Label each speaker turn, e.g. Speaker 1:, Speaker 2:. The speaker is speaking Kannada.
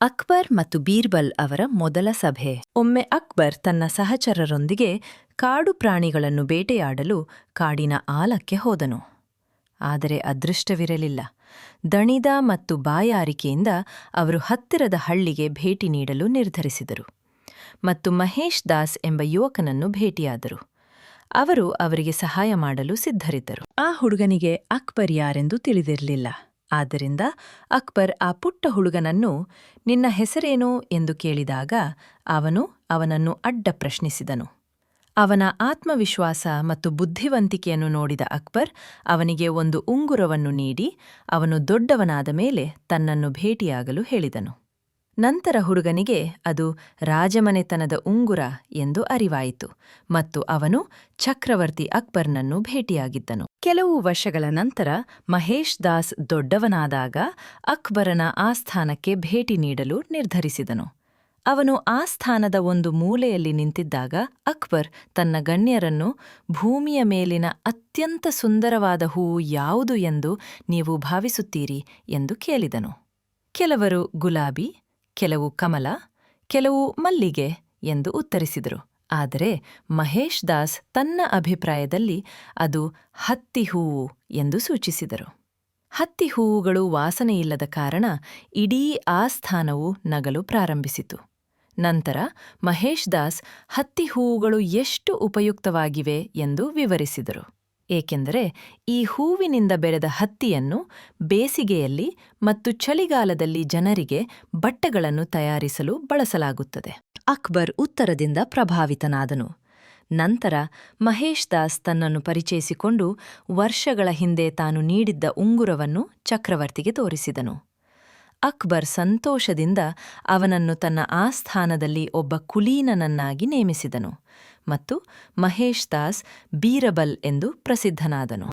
Speaker 1: ಅಕ್ಬರ್ ಮತ್ತು ಬೀರ್ಬಲ್ ಅವರ ಮೊದಲ ಸಭೆ. ಒಮ್ಮೆ ಅಕ್ಬರ್ ತನ್ನ ಸಹಚರರೊಂದಿಗೆ ಕಾಡು ಪ್ರಾಣಿಗಳನ್ನು ಬೇಟೆಯಾಡಲು ಕಾಡಿನ ಆಲಕ್ಕೆ ಹೋದನು. ಆದರೆ ಅದೃಷ್ಟವಿರಲಿಲ್ಲ. ದಣಿದ ಮತ್ತು ಬಾಯಾರಿಕೆಯಿಂದ ಅವರು ಹತ್ತಿರದ ಹಳ್ಳಿಗೆ ಭೇಟಿ ನೀಡಲು ನಿರ್ಧರಿಸಿದರು ಮತ್ತು ಮಹೇಶ್ ದಾಸ್ ಎಂಬ ಯುವಕನನ್ನು ಭೇಟಿಯಾದರು. ಅವರು ಅವರಿಗೆ ಸಹಾಯ ಮಾಡಲು ಸಿದ್ಧರಿದ್ದರು. ಆ ಹುಡುಗನಿಗೆ ಅಕ್ಬರ್ ಯಾರೆಂದು ತಿಳಿದಿರಲಿಲ್ಲ. ಆದ್ದರಿಂದ ಅಕ್ಬರ್ ಆ ಪುಟ್ಟ ಹುಡುಗನನ್ನು ನಿನ್ನ ಹೆಸರೇನು ಎಂದು ಕೇಳಿದಾಗ ಅವನು ಅವನನ್ನು ಅಡ್ಡ ಪ್ರಶ್ನಿಸಿದನು. ಅವನ ಆತ್ಮವಿಶ್ವಾಸ ಮತ್ತು ಬುದ್ಧಿವಂತಿಕೆಯನ್ನು ನೋಡಿದ ಅಕ್ಬರ್ ಅವನಿಗೆ ಒಂದು ಉಂಗುರವನ್ನು ನೀಡಿ ಅವನು ದೊಡ್ಡವನಾದ ಮೇಲೆ ತನ್ನನ್ನು ಭೇಟಿಯಾಗಲು ಹೇಳಿದನು. ನಂತರ ಹುಡುಗನಿಗೆ ಅದು ರಾಜಮನೆತನದ ಉಂಗುರ ಎಂದು ಅರಿವಾಯಿತು ಮತ್ತು ಅವನು ಚಕ್ರವರ್ತಿ ಅಕ್ಬರ್ನನ್ನು ಭೇಟಿಯಾಗಿದ್ದನು. ಕೆಲವು ವರ್ಷಗಳ ನಂತರ ಮಹೇಶ್ ದಾಸ್ ದೊಡ್ಡವನಾದಾಗ ಅಕ್ಬರನ ಆಸ್ಥಾನಕ್ಕೆ ಭೇಟಿ ನೀಡಲು ನಿರ್ಧರಿಸಿದನು. ಅವನು ಆಸ್ಥಾನದ ಒಂದು ಮೂಲೆಯಲ್ಲಿ ನಿಂತಿದ್ದಾಗ ಅಕ್ಬರ್ ತನ್ನ ಗಣ್ಯರನ್ನು ಭೂಮಿಯ ಮೇಲಿನ ಅತ್ಯಂತ ಸುಂದರವಾದ ಹೂವು ಯಾವುದು ಎಂದು ನೀವು ಭಾವಿಸುತ್ತೀರಿ ಎಂದು ಕೇಳಿದನು. ಕೆಲವರು ಗುಲಾಬಿ, ಕೆಲವು ಕಮಲ, ಕೆಲವು ಮಲ್ಲಿಗೆ ಎಂದು ಉತ್ತರಿಸಿದರು. ಆದರೆ ಮಹೇಶ್ ದಾಸ್ ತನ್ನ ಅಭಿಪ್ರಾಯದಲ್ಲಿ ಅದು ಹತ್ತಿ ಹೂವು ಎಂದು ಸೂಚಿಸಿದರು. ಹತ್ತಿ ಹೂವುಗಳು ವಾಸನೆಯಿಲ್ಲದ ಕಾರಣ ಇಡೀ ಆಸ್ಥಾನವು ನಗಲು ಪ್ರಾರಂಭಿಸಿತು. ನಂತರ ಮಹೇಶ್ ದಾಸ್ ಹತ್ತಿ ಹೂವುಗಳು ಎಷ್ಟು ಉಪಯುಕ್ತವಾಗಿವೆ ಎಂದು ವಿವರಿಸಿದರು. ಏಕೆಂದರೆ ಈ ಹೂವಿನಿಂದ ಬೆಳೆದ ಹತ್ತಿಯನ್ನು ಬೇಸಿಗೆಯಲ್ಲಿ ಮತ್ತು ಚಳಿಗಾಲದಲ್ಲಿ ಜನರಿಗೆ ಬಟ್ಟೆಗಳನ್ನು ತಯಾರಿಸಲು ಬಳಸಲಾಗುತ್ತದೆ. ಅಕ್ಬರ್ ಉತ್ತರದಿಂದ ಪ್ರಭಾವಿತನಾದನು. ನಂತರ ಮಹೇಶ್ ದಾಸ್ ತನ್ನನ್ನು ಪರಿಚಯಿಸಿಕೊಂಡು ವರ್ಷಗಳ ಹಿಂದೆ ತಾನು ನೀಡಿದ್ದ ಉಂಗುರವನ್ನು ಚಕ್ರವರ್ತಿಗೆ ತೋರಿಸಿದನು. ಅಕ್ಬರ್ ಸಂತೋಷದಿಂದ ಅವನನ್ನು ತನ್ನ ಆಸ್ಥಾನದಲ್ಲಿ ಒಬ್ಬ ಕುಲೀನನನ್ನಾಗಿ ನೇಮಿಸಿದನು ಮತ್ತು ಮಹೇಶ್ ದಾಸ್ ಬೀರಬಲ್ ಎಂದು ಪ್ರಸಿದ್ಧನಾದನು.